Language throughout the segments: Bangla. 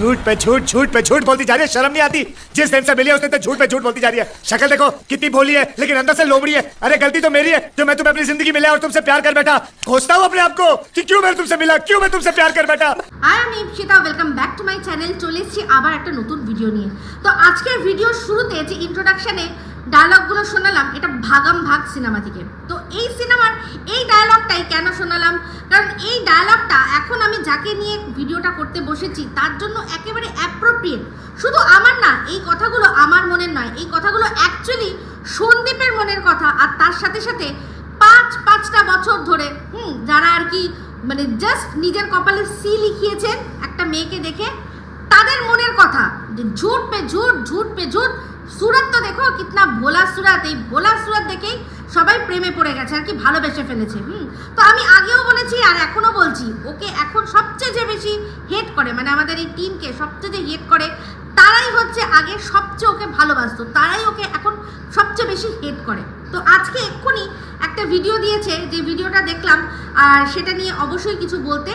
झूठ पे झूठ बोलती जा रही है, शर्म नहीं आती? जिस दिन से मिली है उसने तो झूठ पे झूठ बोलती जा रही है। शक्ल देखो कितनी भोली है, लेकिन अंदर से लोमड़ी है। अरे गलती तो मेरी है जो मैं तुम्हें अपनी जिंदगी मिला और तुमसे प्यार कर बैठा। खोजता हूँ अपने आप को कि क्यों मैं तुमसे मिला, क्यों मैं तुमसे प्यार कर बैठा। I am Ipsita, welcome back to my channel. চলে এসেছি আবার একটা নতুন ভিডিও নিয়ে। তো আজকের ভিডিওর শুরুতে যে ইন্ট্রোডাকশনে ডায়লগগুলো শোনালাম, এটা ভাগাম ভাগ সিনেমা থেকে। তো এই সিনেমার এই ডায়লগটাই কেন শোনালাম, কারণ এই ডায়লগটা এখন আমি যাকে নিয়ে ভিডিওটা করতে বসেছি তার জন্য একেবারে অ্যাপ্রোপ্রিয়েট। শুধু আমার না, এই কথাগুলো আমার মনের নয়, এই কথাগুলো অ্যাকচুয়ালি সন্দীপের মনের কথা। আর তার সাথে সাথে পাঁচটা বছর ধরে যারা আর কি মানে জাস্ট নিজের কপালে সি লিখিয়েছেন একটা মেয়েকে দেখে, তাদের মনের কথা যে ঝুট পে ঝুট, ঝুট পে ঝুট। সুরত তো দেখো কিতনা ভোলা সুরত, এই ভোলা সুরত দেখেই সবাই প্রেমে পড়ে গেছে আর কি, ভালোবেসে ফেলেছে। তো আমি আগেও বলেছি আর এখনও বলছি, ওকে এখন সবচেয়ে যে বেশি হেট করে, মানে আমাদের এই টিমকে সবচেয়ে যে হেট করে তারাই হচ্ছে আগে সবচেয়ে ওকে ভালোবাসতো, তারাই ওকে এখন সবচেয়ে বেশি হেট করে। তো আজকে এক্ষুনি একটা ভিডিও দিয়েছে, যে ভিডিওটা দেখলাম আর সেটা নিয়ে অবশ্যই কিছু বলতে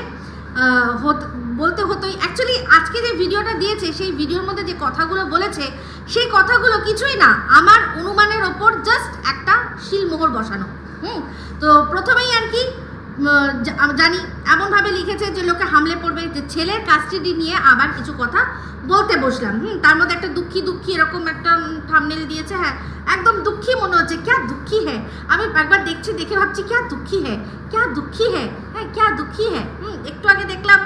হতোই। অ্যাকচুয়ালি আজকে যে ভিডিওটা দিয়েছে সেই ভিডিওর মধ্যে যে কথাগুলো বলেছে সেই কথাগুলো কিছুই না, আমার অনুমানের ওপর জাস্ট একটা শিলমোহর বসানো। তো প্রথমেই আর কি জানি এমনভাবে লিখেছে যে লোকে হামলে পড়বে, যে ছেলের কাস্টাডি নিয়ে আবার কিছু কথা বলতে বসলাম। তার মধ্যে একটা দুঃখী এরকম একটা থাম্বনেল দিয়েছে। হ্যাঁ, একদম দুঃখী মনে হচ্ছে। ক্যা দুঃখী হ্যাঁ, আমি একবার দেখছি, দেখে ভাবছি ক্যা দুঃখী হ্যাঁ, ক্যা দুঃখী হ্যাঁ, হ্যাঁ ক্যা দুঃখী হ্যাঁ। একটু আগে দেখলাম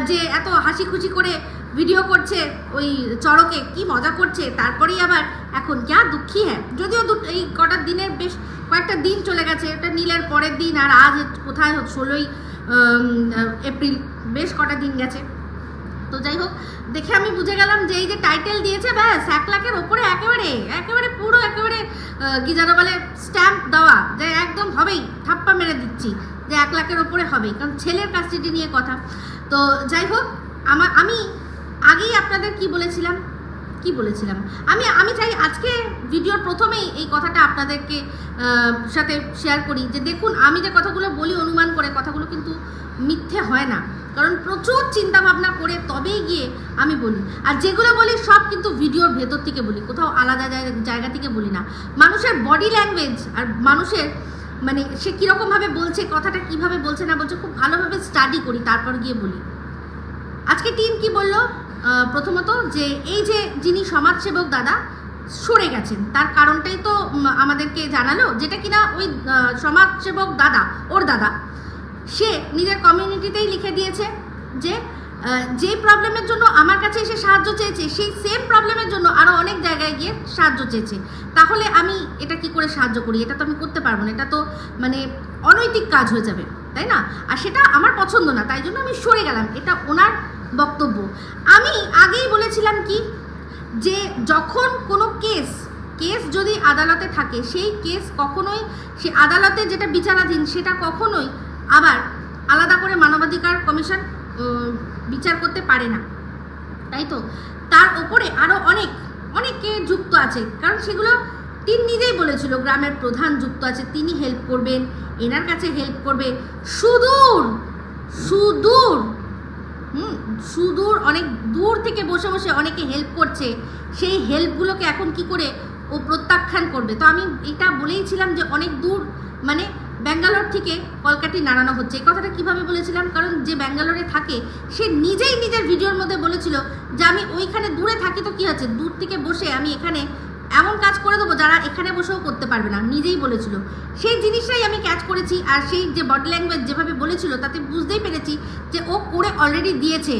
যে এত হাসি খুশি করে ভিডিও করছে ওই চড়কে, কি মজা করছে, তারপরেই আবার এখন ক্যা দুঃখী হ্যাঁ। যদিও এই কটার দিনের বেশ কয়েকটা দিন চলে গেছে, ওটা নীলের পরের দিন, আর আজ কোথায় 16ই এপ্রিল, বেশ কটা দিন গেছে। তো যাই হোক, দেখে আমি বুঝে গেলাম যে এই যে টাইটেল দিয়েছে, ব্যাস 1 লাখের ওপরে একেবারে পুরো একেবারে কি যেন বলে স্ট্যাম্প দেওয়া, যে একদম হবেই, থাপ্পা মেরে দিচ্ছি যে 1 লাখের ওপরে হবেই, কারণ ছেলের কাস্টাডি নিয়ে কথা। তো যাই হোক, আমি আগেই আপনাদের কি বলেছিলাম আমি চাই আজকে ভিডিওর প্রথমেই এই কথাটা আপনাদেরকে সাথে শেয়ার করি, যে দেখুন আমি যে কথাগুলো বলি অনুমান করে, কথাগুলো কিন্তু মিথ্যে হয় না, কারণ প্রচুর চিন্তা ভাবনা করে তবেই গিয়ে আমি বলি। আর যেগুলো বলি সব কিন্তু ভিডিওর ভেতর থেকে বলি, কোথাও আলাদা জায়গা থেকে বলি না। মানুষের বডি ল্যাঙ্গুয়েজ আর মানুষের মানে সে কীরকমভাবে বলছে, কথাটা কিভাবে বলছে না বলছে, খুব ভালোভাবে স্টাডি করি, তারপর গিয়ে বলি। আজকে টিম কি বলল, প্রথমত যে এই যে যিনি সমাজসেবক দাদা সরে গেছেন, তার কারণটাই তো আমাদেরকে জানালো, যেটা কিনা ওই সমাজসেবক দাদা, ওর দাদা, সে নিজের কমিউনিটিতেই লিখে দিয়েছে যে যে প্রবলেমের জন্য আমার কাছে এসে সাহায্য চেয়েছে, সেই সেম প্রবলেমের জন্য আরও অনেক জায়গায় গিয়ে সাহায্য চেয়েছে। তাহলে আমি এটা কি করে সাহায্য করি? এটা তো আমি করতে পারবো না, এটা তো মানে অনৈতিক কাজ হয়ে যাবে, তাই না? আর সেটা আমার পছন্দ না, তাই জন্য আমি সরে গেলাম, এটা ওনার বক্তব্য। আমি আগেই বলেছিলাম কি, যে যখন কোনো কেস যদি আদালতে থাকে, সেই কেস কখনোই সে আদালতে যেটা বিচারাধীন সেটা কখনোই আবার আলাদা করে মানবাধিকার কমিশন বিচার করতে পারে না, তাই তো? তার ওপরে আরও অনেকে যুক্ত আছে, কারণ সেগুলো তিনি নিজেই বলেছিল, গ্রামের প্রধান যুক্ত আছে, তিনি হেল্প করবেন, এনার কাছে হেল্প করবে, সুদূর অনেক দূর থেকে বসে অনেকে হেল্প করছে, সেই হেল্পগুলোকে এখন কি করে ও প্রত্যাখ্যান করবে। তো আমি এটা বলেইছিলাম যে অনেক দূর, মানে ব্যাঙ্গালোর থেকে কলকাতা নাড়ানো হচ্ছে। এই কথাটা কিভাবে বলেছিলাম, কারণ যে ব্যাঙ্গালোরে থাকে সে নিজেই নিজের ভিডিওর মধ্যে বলেছিল যে আমি ওইখানে দূরে থাকি, তো কী আছে, দূর থেকে বসে আমি এখানে এমন কাজ করে দেবো যারা এখানে বসেও করতে পারবে না, নিজেই বলেছিল। সেই জিনিসটাই আমি ক্যাচ করেছি, আর সেই যে বডি ল্যাঙ্গুয়েজ যেভাবে বলেছিল তাতে বুঝতেই পেরেছি যে ও করে অলরেডি দিয়েছে।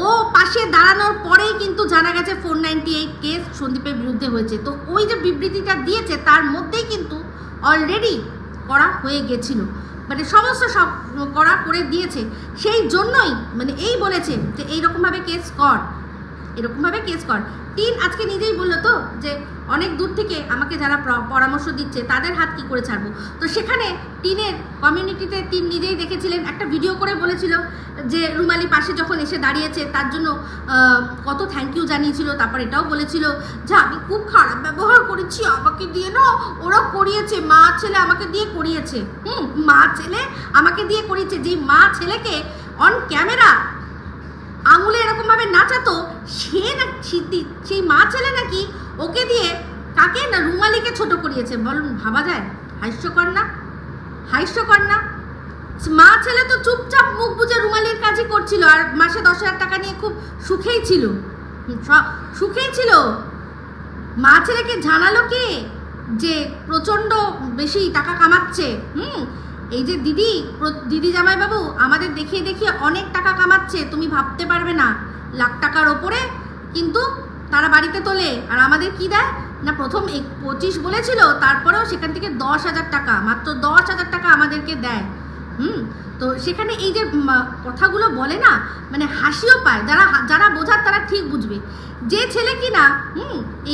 ও পাশে দাঁড়ানোর পরেই কিন্তু জানা গেছে 498 কেস সন্দীপের বিরুদ্ধে হয়েছে। তো ওই যে বিবৃতিটা দিয়েছে তার মধ্যেই কিন্তু অলরেডি করা হয়ে গেছিল, মানে সমস্ত সব করে দিয়েছে। সেই জন্যই মানে এই বলেছে যে এইরকমভাবে কেস কর। টিন আজকে নিজেই বললো তো যে অনেক দূর থেকে আমাকে যারা পরামর্শ দিচ্ছে তাদের হাত কি করে ছাড়বো। তো সেখানে টিনের কমিউনিটিতে টিন নিজেই দেখেছিলেন, একটা ভিডিও করে বলেছিল যে রুমালি পাশে যখন এসে দাঁড়িয়েছে তার জন্য কত থ্যাংক ইউ জানিয়েছিল। তারপর এটাও বলেছিল যে আমি খুব খারাপ ব্যবহার করেছি, আমাকে দিয়ে না ওরা করিয়েছে, মা ছেলে আমাকে দিয়ে করিয়েছে। যেই মা ছেলেকে অন ক্যামেরা আঙুলে এরকমভাবে নাচাতো, সেই মা ছেলে নাকি ওকে দিয়ে কাকে না রুমালিকে ছোট করিয়েছে। বলুন ভাবা যায়? হাস্যকর না? হাস্যকর না? মা ছেলে তো চুপচাপ মুখ বুজে রুমালির কাজই করছিল আর মাসে 10,000 টাকা নিয়ে খুব সুখেই ছিল, সুখেই ছিল। মা ছেলেকে জানালো কে যে প্রচণ্ড বেশি টাকা কামাচ্ছে? এই যে দিদি জামাইবাবু আমাদের দেখিয়ে দেখিয়ে অনেক টাকা কামাচ্ছে, তুমি ভাবতে পারবে না। লাখ টাকার ওপরে কিন্তু তারা বাড়িতে তোলে। আর আমাদের কি দেয় না, প্রথম 25 বলেছিল, তারপরেও সেখান থেকে 10,000 টাকা, মাত্র 10,000 টাকা আমাদেরকে দেয়। তো সেখানে এই যে কথাগুলো বলে না, মানে হাসিও পায়। যারা বোঝার তারা ঠিক বুঝবে। যে ছেলে কিনা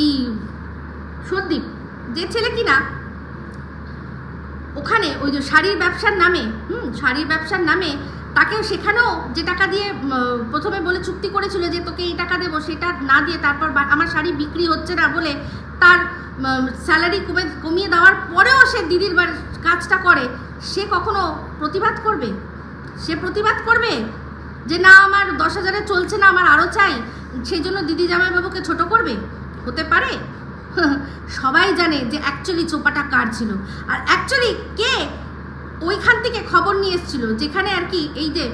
এই সন্দীপ, যে ছেলে কিনা ওখানে ওই যে শাড়ির ব্যবসার নামে তাকেও সেখানেও যে টাকা দিয়ে প্রথমে বলে চুক্তি করেছিল যে তোকে এই টাকা দেবো, সেটা না দিয়ে তারপর আমার শাড়ি বিক্রি হচ্ছে না বলে তার স্যালারি কমিয়ে দেওয়ার পরেও সে দিদির কাজটা করে, সে কখনো প্রতিবাদ করবে? সে প্রতিবাদ করবে যে না আমার 10,000-এ চলছে না, আমার আরও চাই, সেই জন্য দিদি জামাইবাবুকে ছোট করবে? হতে পারে? সবাই জানে যে অ্যাকচুয়ালি চোপাটা কার ছিল, আর অ্যাকচুয়ালি কে ওইখান থেকে খবর নিয়ে এসেছিল, যেখানে আর কি এই যে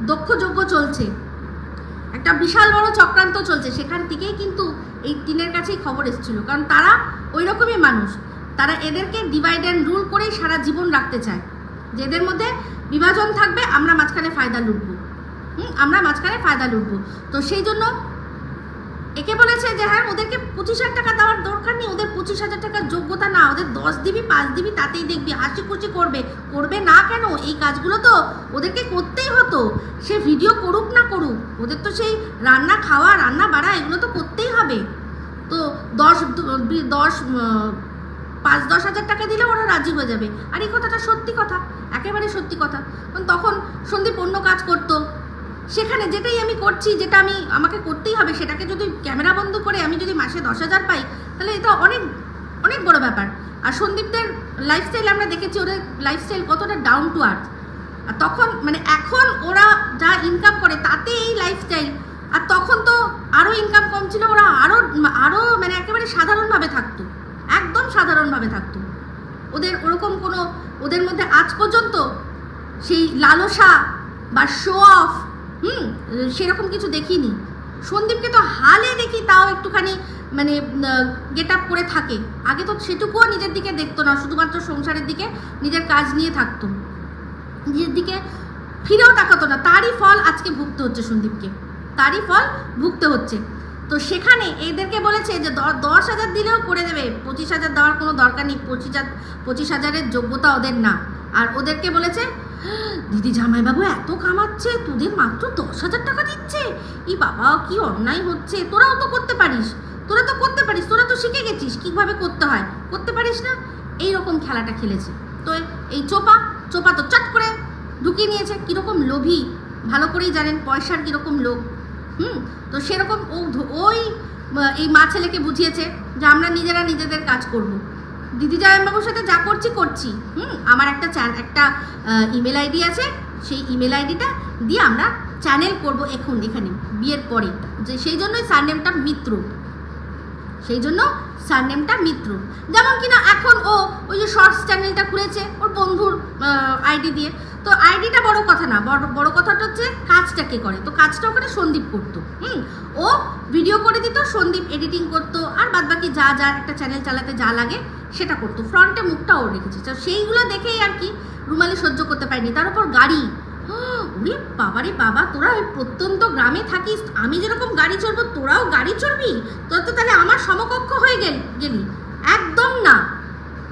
দক্ষযজ্ঞ চলছে, একটা বিশাল বড় চক্রান্ত চলছে, সেখান থেকেই কিন্তু এই টিনের কাছেই খবর এসেছিল। কারণ তারা ওই রকমই মানুষ, তারা এদেরকে ডিভাইড অ্যান্ড রুল করেই সারা জীবন রাখতে চায়, যে এদের মধ্যে বিভাজন থাকবে, আমরা মাঝখানে ফায়দা লুটবো। তো সেই জন্য একে বলেছে যে হ্যাঁ ওদেরকে 25,000 টাকা দেওয়ার দরকার নেই, ওদের 25,000 টাকার যোগ্যতা না, ওদের 10 দিবি 5 দিবি তাতেই দেখবি হাসি খুশি করবে না কেন? এই কাজগুলো তো ওদেরকে করতেই হতো, সে ভিডিও করুক না করুক, ওদের তো সেই রান্না খাওয়া রান্না বাড়া এগুলো তো করতেই হবে। তো 5-10,000 টাকা দিলে ওরা রাজি হয়ে যাবে। আর এই কথাটা সত্যি কথা, একেবারে সত্যি কথা। কারণ তখন সন্দীপ অন্য কাজ করতো, সেখানে যেটাই আমি করছি, যেটা আমাকে করতেই হবে, সেটাকে যদি ক্যামেরা বন্ধ করে আমি যদি মাসে 10,000 পাই, তাহলে এটা অনেক অনেক বড় ব্যাপার। আর সন্দীপদের লাইফস্টাইল আমরা দেখেছি, ওদের লাইফস্টাইল কতটা ডাউন টু আর্থ। আর তখন মানে এখন ওরা যা ইনকাম করে তাতে এই লাইফস্টাইল, আর তখন তো আরও ইনকাম কম ছিল, ওরা আরও মানে একেবারে সাধারণভাবে থাকতো, একদম সাধারণভাবে থাকতো। ওদের ওরকম কোনো, ওদের মধ্যে আজ পর্যন্ত সেই লালসা বা শো অফ সেরকম কিছু দেখিনি। সন্দীপকে তো হালে দেখি তাও একটুখানি মানে গেট আপ করে থাকে। আগে তো সেটুকুও নিজের দিকে দেখতো না, শুধুমাত্র সংসারের দিকে, নিজের কাজ নিয়ে থাকতো, নিজের দিকে ফিরেও তাকাতো না। তারই ফল আজকে ভুগতে হচ্ছে সন্দীপকে, তারই ফল ভুগতে হচ্ছে। তো সেখানে এদেরকে বলেছে যে 10,000 দিলেও করে দেবে, 25,000 দেওয়ার কোনো দরকার নেই, 25,000-এর যোগ্যতা ওদের না। আর ওদেরকে বলেছে দিদি জামাইবাবু এত কামাচ্ছে, তোদের মাত্র 10,000 টাকা দিচ্ছে, এই বাবা কি অন্যায় হচ্ছে, তোরাও তো করতে পারিস, তোরা তো শিখে গেছিস কীভাবে করতে হয়, করতে পারিস না? এইরকম খেলাটা খেলেছে। তো এই চোপা তো চট করে ঢুকিয়ে নিয়েছে। কীরকম লোভী ভালো করেই জানেন, পয়সার কীরকম লোভ। তো সেরকম ওই এই মা ছেলেকে বুঝিয়েছে যে আমরা নিজেরা নিজেদের কাজ করব। দিদি জামাইবাবুর সাথে যা করছি আমার একটা ইমেল আইডি আছে, সেই ইমেল আইডিটা দিয়ে আমরা চ্যানেল করব এখানে বিয়ের পরে, যে সেই জন্যই সারনেমটা মিত্র। যেমন কিনা এখন ওই যে শর্টস চ্যানেলটা খুলেছে ওর বন্ধুর আইডি দিয়ে। তো আইডিটা বড় কথা না, বড় কথাটা হচ্ছে কাজটা কে করে। তো কাজটা ওখানে সন্দীপ করতো, ও ভিডিও করে দিত, সন্দীপ এডিটিং করতো, আর বাদবাকি যা একটা চ্যানেল চালাতে যা লাগে সেটা করতো। ফ্রন্টে মুখটা ওর রেখেছে। তো সেইগুলো দেখেই আর কি রুমালি সহ্য করতে পারেনি। তার উপর গাড়ি, ওরে বাবারে বাবা, তোরা ওই প্রত্যন্ত গ্রামে থাকিস, আমি যেরকম গাড়ি চড়বো তোরাও গাড়ি চড়বি? তোরা তো তাহলে আমার সমকক্ষ হয়ে গেলি, একদম না।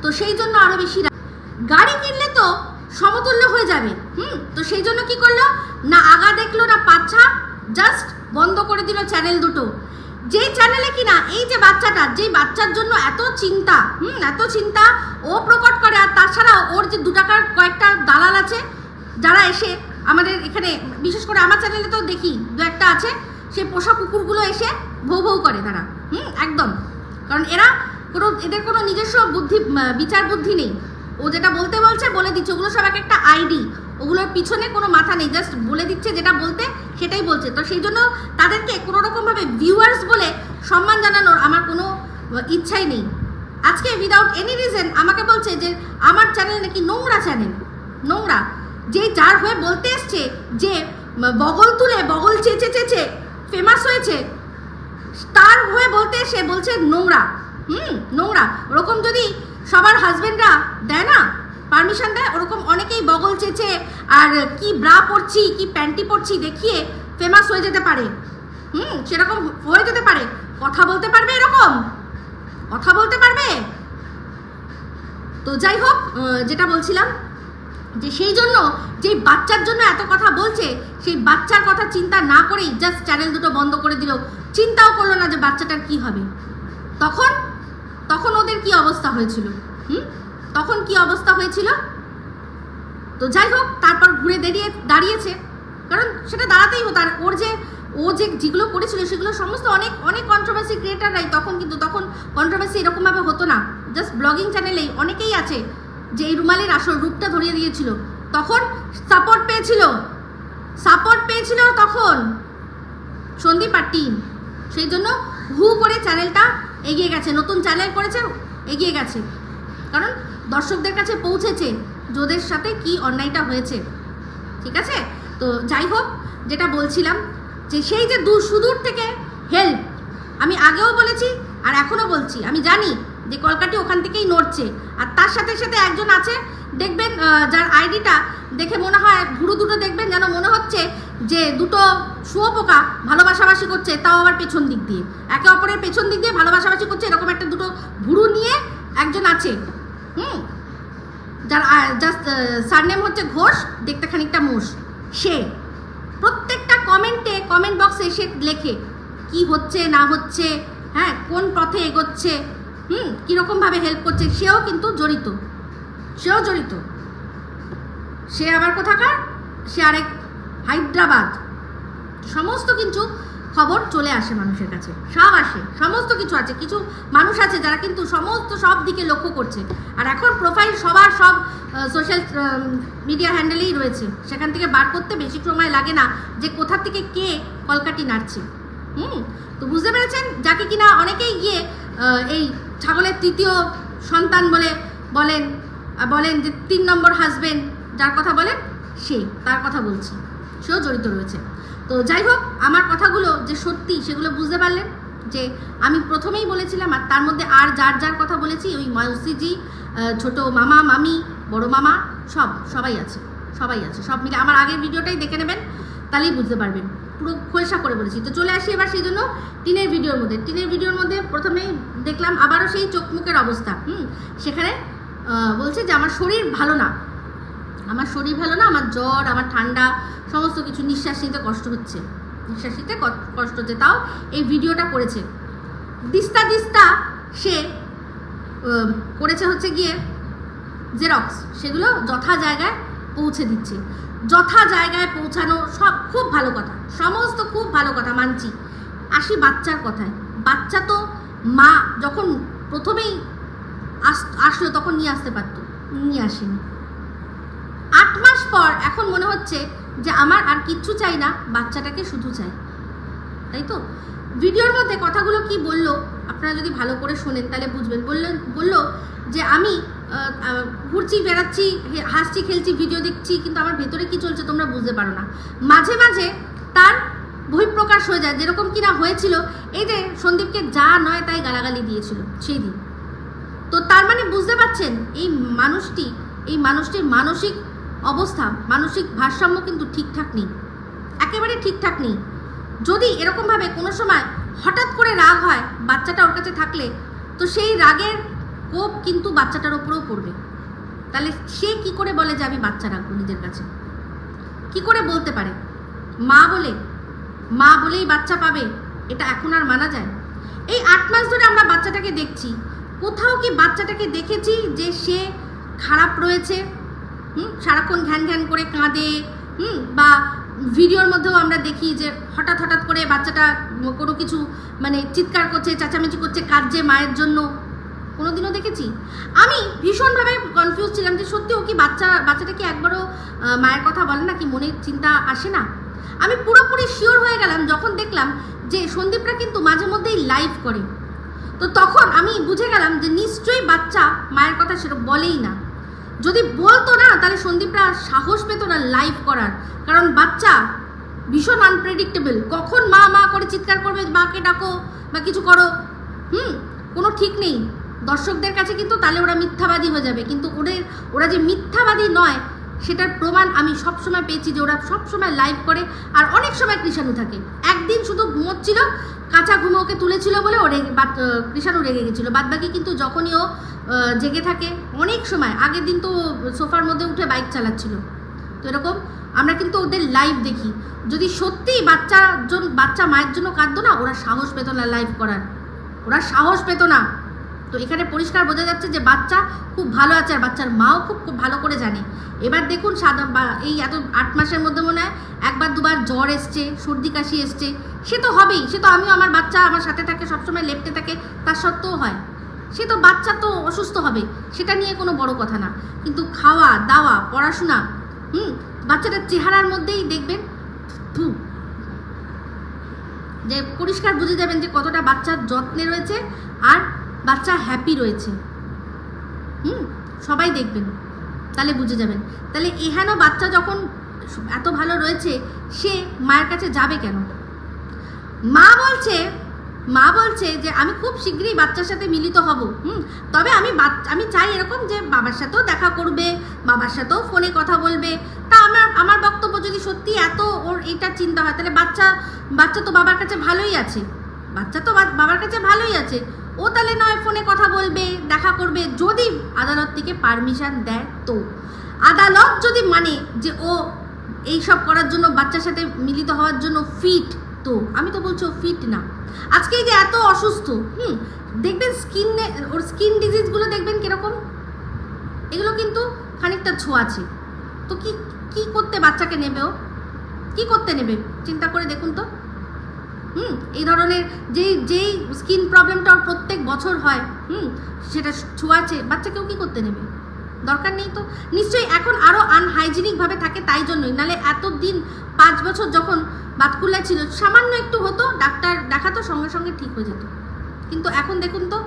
তো সেই জন্য আরো বেশি গাড়ি কিনলে তো সমতুল্য হয়ে যাবে। তো সেই জন্য কি করলো না, আগা দেখলো না পাছা, জাস্ট বন্ধ করে দিল চ্যানেল দুটো। যেই চ্যানেলে কিনা এই যে যেই বাচ্চার জন্য এত চিন্তা ও প্রকট করে। আর তাছাড়াও ওর যে 2 টাকার কয়েকটা দালাল আছে, যারা এসে আমাদের এখানে, বিশেষ করে আমার চ্যানেলে তো দেখি 2-1টা আছে, সেই পোষা কুকুরগুলো এসে ভৌ করে তারা, একদম। কারণ এদের কোনো নিজস্ব বিচার বুদ্ধি নেই। ও যেটা বলতে বলছে বলে দিচ্ছে, ওগুলো সব একটা আইডি, ওগুলোর পিছনে কোনো মাথা নেই, জাস্ট বলে দিচ্ছে যেটা বলতে সেটাই বলছে। তো সেই জন্য তাদেরকে কোনো রকমভাবে ভিউয়ার্স বলে সম্মান জানানোর আমার কোনো ইচ্ছাই নেই। আজকে উইদাউট এনি রিজন আমাকে বলছে যে আমার চ্যানেল নাকি নোংরা চ্যানেল, নোংরা। যে যার হয়ে বলতে এসছে যে বগল তুলে বগল চেঁচে চেঁচে ফেমাস হয়েছে, তার হয়ে বলতে এসে বলছে নোংরা। নোংরা। ওরকম যদি সবার হাজবেন্ডরা দেয় না, পারমিশন দেয়, ওরকম অনেকেই বগল চেঁচে আর কি ব্রা পরছি কি প্যান্টি পরছি দেখিয়ে ফেমাস হয়ে যেতে পারে। সেরকম হয়ে যেতে পারে। কথা বলতে পারবে, এরকম কথা বলতে পারবে। তো যাই হোক, যেটা বলছিলাম যে সেই জন্য যেই বাচ্চার জন্য এত কথা বলছে, সেই বাচ্চার কথা চিন্তা না করেই জাস্ট চ্যানেল দুটো বন্ধ করে দিল, চিন্তাও করলো না যে বাচ্চাটার কি হবে। তখন ওদের কি অবস্থা হয়েছিল, তখন কি অবস্থা হয়েছিল। তো যাই হোক, তারপর ঘুরে দাঁড়িয়েছে, কারণ সেটা দাঁড়াতেই হতো। আর ও যে যেগুলো করেছিল সেগুলো সমস্ত অনেক অনেক কন্ট্রোভার্সি ক্রিয়েটাররাই তখন কন্ট্রোভার্সি এরকমভাবে হতো না। জাস্ট ব্লগিং চ্যানেলেই অনেকেই আছে যে এই রুমালের আসল রূপটা ধরিয়ে দিয়েছিল, তখন সাপোর্ট পেয়েছিল তখন সন্দীপ আর টিম। সেই জন্য হু করে চ্যানেলটা এগিয়ে গেছে, নতুন চ্যানেল করেছে, এগিয়ে গেছে, কারণ দর্শকদের কাছে পৌঁছেছে যোদের সাথে কি অন্যায়টা হয়েছে। ঠিক আছে, তো যাই হোক, যেটা বলছিলাম যে সেই যে সুদূর থেকে হেল্প, আমি আগেও বলেছি আর এখনও বলছি, আমি জানি যে কলকাটি ওখান থেকেই নড়ছে। আর তার সাথে সাথে একজন আছে, দেখবেন যার আইডিটা দেখে মনে হয় ভুরু দুটো দেখবেন যেন মনে হচ্ছে যে দুটো শুয়োপোকা ভালোবাসাবাসি করছে, তাও আবার পেছন দিক দিয়ে, একে অপরের পেছন দিক দিয়ে ভালোবাসাবাসি করছে, এরকম একটা দুটো ভুরু নিয়ে একজন আছে, যার জাস্ট সারনেম হচ্ছে ঘোষ, দেখতে খানিকটা মোষ। সে প্রত্যেকটা কমেন্ট বক্সে এসে লেখে কি হচ্ছে না হচ্ছে, হ্যাঁ কোন পথে এগোচ্ছে, কীরকমভাবে হেল্প করছে। সেও কিন্তু জড়িত, সে আবার কোথাকার, সে আরেক হায়দ্রাবাদ। সমস্ত কিছু খবর চলে আসে মানুষের কাছে, সব আসে, সমস্ত কিছু আছে। কিছু মানুষ আছে যারা কিন্তু সব দিকে লক্ষ্য করছে। আর এখন প্রোফাইল সবার সব সোশ্যাল মিডিয়া হ্যান্ডেলেই রয়েছে, সেখান থেকে বার করতে বেশি সময় লাগে না যে কোথা থেকে কে কলকাটি নাড়ছে। তো বুঝতে পেরেছেন, যাকে কিনা অনেকেই গিয়ে এই ছাগলের তৃতীয় সন্তান বলেন যে 3 নম্বর হাজবেন্ড যার কথা বলেন, তার কথা বলছি, সেও জড়িত রয়েছে। তো যাই হোক, আমার কথাগুলো যে সত্যি সেগুলো বুঝতে পারলেন, যে আমি প্রথমেই বলেছিলাম। আর তার মধ্যে আর যার কথা বলেছি, ওই মাউসিজি, ছোট মামা, মামি, বড় মামা, সবাই আছে, সব মিলে আমার আগের ভিডিওটাই দেখে নেবেন, তাহলেই বুঝতে পারবেন, পুরো খোলসা করে বলেছি। তো চলে আসি এবার সেই জন্য টিনের ভিডিওর মধ্যে প্রথমেই দেখলাম আবারও সেই চোখ মুখের অবস্থা। সেখানে বলছে যে আমার শরীর ভালো না, আমার জ্বর, আমার ঠান্ডা, সমস্ত কিছু, নিঃশ্বাস নিতে কষ্ট হচ্ছে, তাও এই ভিডিওটা করেছে। দিস্তা সে করেছে হচ্ছে গিয়ে জেরক্স, সেগুলো যথা জায়গায় পৌঁছে দিচ্ছে। যথা জায়গায় পৌঁছানো সব খুব ভালো কথা, সমস্ত খুব ভালো কথা, মানছি। আসি বাচ্চার কথায়। বাচ্চা তো মা যখন প্রথমেই আসলো তখন নিয়ে আসতে পারতো, নিয়ে আসেনি। 8 মাস পর এখন মনে হচ্ছে যে আমার আর কিচ্ছু চাই না, বাচ্চাটাকে শুধু চাই, তাই তো। ভিডিওর মধ্যে কথাগুলো কি বললো আপনারা যদি ভালো করে শোনেন তাহলে বুঝবেন। বললো যে আমি ঘুরছি, বেড়াচ্ছি, হাসছি, খেলছি, ভিডিও দেখছি, কিন্তু আমার ভেতরে কি চলছে তোমরা বুঝতে পারো না। মাঝে মাঝে তার বহিঃপ্রকাশ হয়ে যায়, যেরকম কিনা হয়েছিল এই যে সন্দীপকে যা নয় তাই গালাগালি দিয়েছিল সেই দিন। তো তার মানে বুঝতে পারছেন এই মানুষটির মানসিক অবস্থা, মানসিক ভারসাম্য কিন্তু ঠিকঠাক নেই, একেবারে ঠিকঠাক নেই। যদি এরকমভাবে কোনো সময় হঠাৎ করে রাগ হয় বাচ্চাটা ওর কাছে থাকলে, তো সেই রাগের কোপ কিন্তু বাচ্চাটার ওপরেও পড়বে। তাহলে সে কি করে বলে যে আমি বাচ্চা রাখবো নিজের কাছে? কি করে বলতে পারে? মা বলেই বাচ্চা পাবে, এটা এখন আর মানা যায়? এই 8 মাস ধরে আমরা বাচ্চাটাকে দেখছি, কোথাও কি বাচ্চাটাকে দেখেছি যে সে খারাপ রয়েছে? সারাক্ষণ ঘ্যান করে কাঁদে, বা ভিডিওর মধ্যেও আমরা দেখি যে হঠাৎ করে বাচ্চাটা কোনো কিছু মানে চিৎকার করছে, চেঁচামেচি করছে, কাঁদছে মায়ের জন্য, কোনোদিনও দেখেছি? আমি ভীষণভাবে কনফিউজ ছিলাম যে সত্যি ও কি বাচ্চাটা কি একবারও মায়ের কথা বলে না, কি মনের চিন্তা আসে না? আমি পুরোপুরি শিওর হয়ে গেলাম যখন দেখলাম যে সন্দীপরা কিন্তু মাঝে মধ্যেই লাইভ করে। তো তখন আমি বুঝে গেলাম যে নিশ্চয়ই বাচ্চা মায়ের কথা সেটা বলেই না। যদি বলতো না তাহলে সন্দীপরা সাহস পেত না লাইভ করার, কারণ বাচ্চা ভীষণ আনপ্রেডিক্টেবল, কখন মা মা করে চিৎকার করবে, মাকে ডাকো বা কিছু করো, কোনো ঠিক নেই। দর্শকদের কাছে কিন্তু তাহলে ওরা মিথ্যাবাদী হয়ে যাবে, কিন্তু ওরা যে মিথ্যাবাদী নয় সেটার প্রমাণ আমি সবসময় পেয়েছি যে ওরা সবসময় লাইভ করে। আর অনেক সময় কৃষাণু থাকে, একদিন শুধু ঘুমোচ্ছিল, কাঁচা ঘুমে ওকে তুলেছিল বলে ও কৃষাণু রেগে গেছিলো, বাদবাকি কিন্তু যখনই ও জেগে থাকে অনেক সময়, আগের দিন তো সোফার মধ্যে উঠে বাইক চালাচ্ছিল। তো এরকম আমরা কিন্তু ওদের লাইভ দেখি। যদি সত্যিই বাচ্চা মায়ের জন্য কাঁদতো না, ওরা সাহস পেত না লাইভ করার, ওরা সাহস পেত না। তো এখানে পরিষ্কার বোঝা যাচ্ছে যে বাচ্চা খুব ভালো আছে, আর বাচ্চার মাও খুব ভালো করে জানে। এবার দেখুন এই এত 8 মাসের মধ্যে মনে হয় একবার দুবার জ্বর এসছে, সর্দি কাশি এসছে, সে তো হবেই। সে তো আমিও, আমার বাচ্চা আমার সাথে থাকে, সবসময় লেপ্টে থাকে, তার সত্ত্বেও হয়। সে তো বাচ্চা তো অসুস্থ হবে, সেটা নিয়ে কোনো বড় কথা না। কিন্তু খাওয়া দাওয়া পড়াশোনা, বাচ্চাটার চেহারার মধ্যেই দেখবেন যে পরিষ্কার বুঝে যাবেন যে কতটা বাচ্চার যত্নে রয়েছে আর বাচ্চা হ্যাপি রয়েছে। সবাই দেখবেন, তাহলে বুঝে যাবেন। তাহলে এহেন বাচ্চা যখন এত ভালো রয়েছে, সে মায়ের কাছে যাবে কেন? মা বলছে যে আমি খুব শীঘ্রই বাচ্চার সাথে মিলিত হব, তবে আমি চাই এরকম যে বাবার সাথেও দেখা করবে, বাবার সাথেও ফোনে কথা বলবে। তা আমার বক্তব্য, যদি সত্যি এত ওর এটা চিন্তা হয়, তাহলে বাচ্চা তো বাবার কাছে ভালোই আছে, ও তাহলে নয় ফোনে কথা বলবে, দেখা করবে, যদি আদালত থেকে পারমিশন দেয়। তো আদালত যদি মানে যে ও এইসব করার জন্য, বাচ্চার সাথে মিলিত হওয়ার জন্য ফিট, তো আমি তো বলছি ও ফিট না। আজকে এই যে এত অসুস্থ, দেখবেন ওর স্কিন ডিজিজগুলো দেখবেন কিরকম, এগুলো কিন্তু খানিকটা ছোঁয়াছে। তো কি করতে বাচ্চাকে নেবে, ও কি করতে নেবে চিন্তা করে দেখুন তো। এই ধরনের যেই স্কিন প্রবলেমটা ওর প্রত্যেক বছর হয়, সেটা ছোঁয়াছে, বাচ্চাকেও কি করতে নেবে? দরকার নেই তো। নিশ্চয়ই এখন আরও আনহাইজিনিকভাবে থাকে, তাই জন্যই। নাহলে এতদিন 5 বছর যখন বাতকুল্লায় ছিল, সামান্য একটু হতো, ডাক্তার দেখাতো, সঙ্গে সঙ্গে ঠিক হয়ে যেত। কিন্তু এখন দেখুন তো,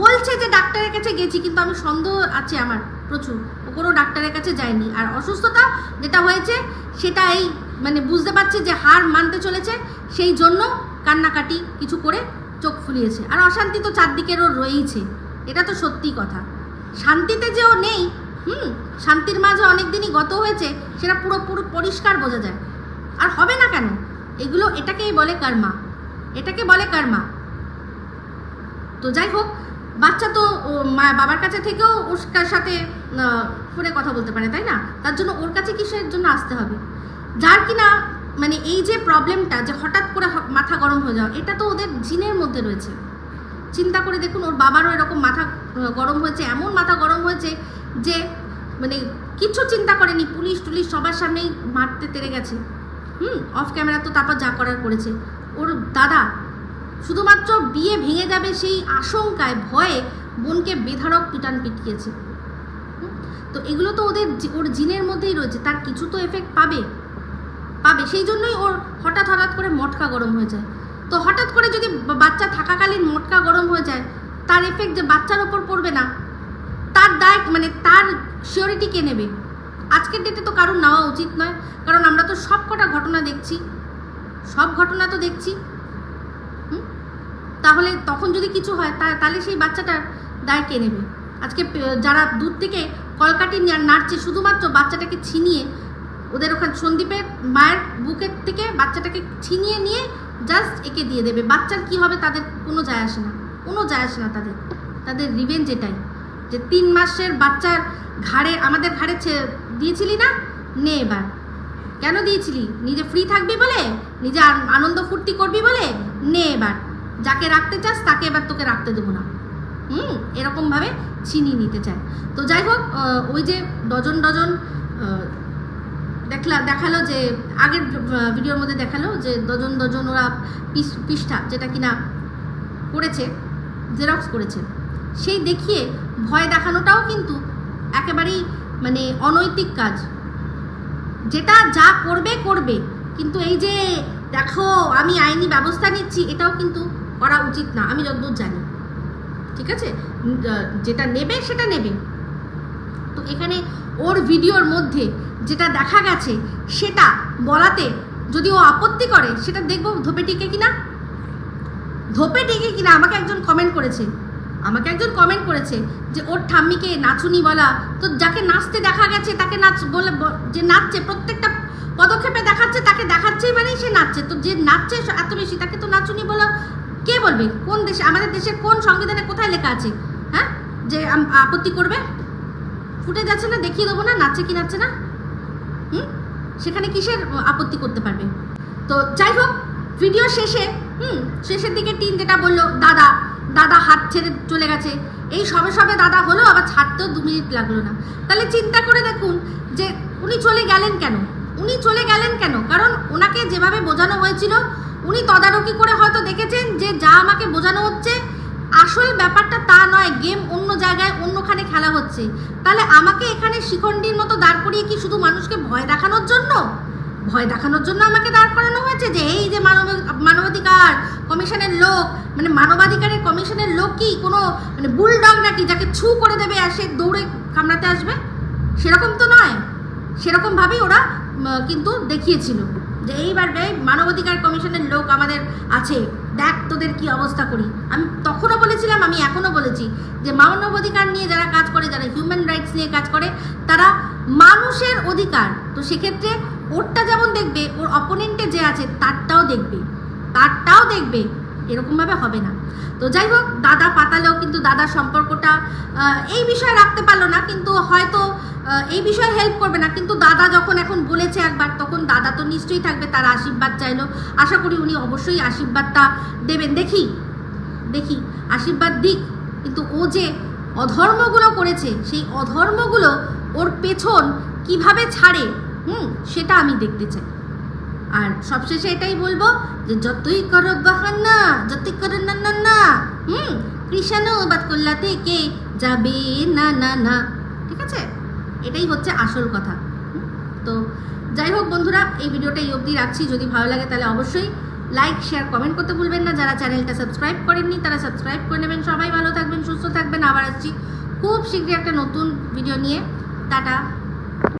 বলছে যে ডাক্তারের কাছে গেছি, কিন্তু আমি সন্দেহ আছে আমার প্রচুর, ও কোনো ডাক্তারের কাছে যায়নি। আর অসুস্থতা যেটা হয়েছে সেটা মানে বুঝতে পারছে যে হার মানতে চলেছে, সেই জন্য কান্নাকাটি কিছু করে চোখ ফুলিয়েছে। আর অশান্তি তো চারদিকের ওর রয়েইছে, এটা তো সত্যি কথা। শান্তিতে যে ও নেই, শান্তির মাঝে অনেক দিনই গত হয়েছে, সেটা পুরো পরিষ্কার বোঝা যায়। আর হবে না কেন? এটাকেই বলে কর্মা। তো যাই হোক, বাচ্চা তো বাবার কাছে থেকেও ওর সাথে ফোনে কথা বলতে পারে, তাই না? তার জন্য ওর কাছে কিসের জন্য আসতে হবে? যার কিনা মানে এই যে প্রবলেমটা, যে হঠাৎ করে মাথা গরম হয়ে যাওয়া, এটা তো ওদের জিনের মধ্যে রয়েছে। চিন্তা করে দেখুন, ওর বাবারও এরকম মাথা গরম হয়েছে, এমন মাথা গরম হয়েছে যে মানে কিছু চিন্তা করেনি, পুলিশ সবার সামনেই মারতে তেড়ে গেছে। অফ ক্যামেরা তো তারপর যা করার করেছে। ওর দাদা শুধুমাত্র বিয়ে ভেঙে যাবে সেই আশঙ্কায়, ভয়ে বোনকে বেধড়ক পিটিয়েছে। তো এগুলো তো ওর জিনের মধ্যেই রয়েছে, তার কিছু তো এফেক্ট পাবে। সেই জন্যই ওর হঠাৎ করে মটকা গরম হয়ে যায়। তো হঠাৎ করে যদি বাচ্চা থাকাকালীন মটকা গরম হয়ে যায়, তার এফেক্ট যে বাচ্চার ওপর পড়বে না, তার দায় মানে তার সিওরিটি কে নেবে? আজকের ডেটে তো কারণ নেওয়া উচিত নয়, কারণ আমরা তো সব ঘটনা দেখছি। তাহলে তখন যদি কিছু হয়, তাহলে সেই বাচ্চাটার দায় কে নেবে? আজকে যারা দূর থেকে কলকাঠি নাড়ছে, শুধুমাত্র বাচ্চাটাকে ছিনিয়ে, ওদের ওখানে সন্দীপের মায়ের বুকের থেকে বাচ্চাটাকে ছিনিয়ে নিয়ে জাস্ট একে দিয়ে দেবে। বাচ্চার কি হবে তাদের কোনো যায় আসে না, তাদের রিভেঞ্জ এটাই, যে 3 মাসের বাচ্চার ঘাড়ে, আমাদের ঘাড়ে দিয়েছিলি না, নে এবার। কেন দিয়েছিলি? নিজে ফ্রি থাকবি বলে, নিজে আনন্দ ফুর্তি করবি বলে, নে এবার। যাকে রাখতে চাস তাকে এবার তোকে রাখতে দেবো না। এরকমভাবে ছিনিয়ে নিতে চায়। তো যাই হোক, ওই যে ডজন দেখালো, যে আগের ভিডিওর মধ্যে দেখালো যে ডজন ওরা পৃষ্ঠা যেটা কিনা করেছে, জেরক্স করেছে, সেই দেখিয়ে ভয় দেখানোটাও কিন্তু একেবারেই মানে অনৈতিক কাজ। যেটা যা করবে, কিন্তু এই যে দেখো আমি আইনি ব্যবস্থা নিচ্ছি, এটাও কিন্তু করা উচিত না, আমি যতদূর জানি। ঠিক আছে, যেটা নেবে সেটা নেবে। তো এখানে ওর ভিডিওর মধ্যে যেটা দেখা গেছে সেটা বলাতে যদি ও আপত্তি করে, সেটা দেখবো ধোপে টিকে কিনা। ধোপে টিকে কিনা আমাকে একজন কমেন্ট করেছে যে ওর ঠাম্মিকে নাচুনি বলা, তো যাকে নাচতে দেখা গেছে তাকে নাচ বলে, যে নাচছে প্রত্যেকটা পদক্ষেপে দেখাচ্ছে, তাকে দেখাচ্ছেই মানেই সে নাচছে। তো যে নাচছে এত বেশি তাকে তো নাচুনি বলা কে বলবে? কোন দেশে, আমাদের দেশের কোন সংবিধানে কোথায় লেখা আছে হ্যাঁ যে আপত্তি করবে? ফুটে যাচ্ছে না, দেখিয়ে দেবো না নাচছে কি নাচছে না। সেখানে কিসের আপত্তি করতে পারবে? তো যাই হোক, ভিডিও শেষের দিকে টিন যেটা বললো, দাদা হাত ছেড়ে চলে গেছে, এই সবে দাদা হলো, আবার ছাড়তেও 2 মিনিট লাগলো না। তাহলে চিন্তা করে দেখুন যে উনি চলে গেলেন কেন? কারণ ওনাকে যেভাবে বোঝানো হয়েছিল, উনি তদারকি করে হয়তো দেখেছেন যে যা আমাকে বোঝানো হচ্ছে আসল ব্যাপারটা তা নয়, গেম অন্য জায়গায় অন্যখানে খেলা হচ্ছে। তাহলে আমাকে এখানে শিখণ্ডীর মতো দাঁড় করিয়ে কি শুধু মানুষকে ভয় দেখানোর জন্য আমাকে দাঁড় করানো হয়েছে? যে এই যে মানবাধিকার কমিশনের লোক, মানে মানবাধিকারের কমিশনের লোক কি কোনো মানে বুলডগ নাকি যাকে ছু করে দেবে আর সে দৌড়ে কামড়াতে আসবে? সেরকম তো নয়। সেরকমভাবেই ওরা কিন্তু দেখিয়েছিল যে এইবার মানবাধিকার কমিশনের লোক আমাদের আছে, দেখ তোদের কি অবস্থা করি। আমি তখনও বলেছিলাম, আমি এখনও বলেছি যে মানবাধিকার নিয়ে যারা কাজ করে, যারা হিউম্যান রাইটস নিয়ে কাজ করে, তারা মানুষের অধিকার, তো সেক্ষেত্রে ওরটা যেমন দেখবে, ওর অপোনেন্টে যে আছে তারটাও দেখবে, এরকমভাবে হবে না। তো যাই হোক, দাদা পাতালেও কিন্তু দাদার সম্পর্কটা এই বিষয়ে রাখতে পারলো না, কিন্তু হয়তো এই বিষয়ে হেল্প করবে না। কিন্তু দাদা যখন এখন বলেছে একবার, তখন দাদা তো নিশ্চয়ই থাকবে, তার আশীর্বাদ চাইলো। আশা করি উনি অবশ্যই আশীর্বাদটা দেবেন। দেখি আশীর্বাদ দিক। কিন্তু ও যে অধর্মগুলো করেছে, সেই অধর্মগুলো ওর পেছন কিভাবে ছাড়ে সেটা আমি দেখতে চাই। আর সবশেষে এটাই বলবো যে যতই করো বাহানা, যতই করো না কৃষ্ণ বাদ করলা থেকে যাবে না। ঠিক আছে, এটাই হচ্ছে আসল কথা। তো যাই হোক বন্ধুরা, এই ভিডিওটা এই অবধি রাখছি। যদি ভালো লাগে তাহলে অবশ্যই লাইক, শেয়ার, কমেন্ট করতে ভুলবেন না। যারা চ্যানেলটা সাবস্ক্রাইব করেননি তারা সাবস্ক্রাইব করে নেবেন। সবাই ভালো থাকবেন, সুস্থ থাকবেন। আবার আসছি খুব শীঘ্রই একটা নতুন ভিডিও নিয়ে। টাটা।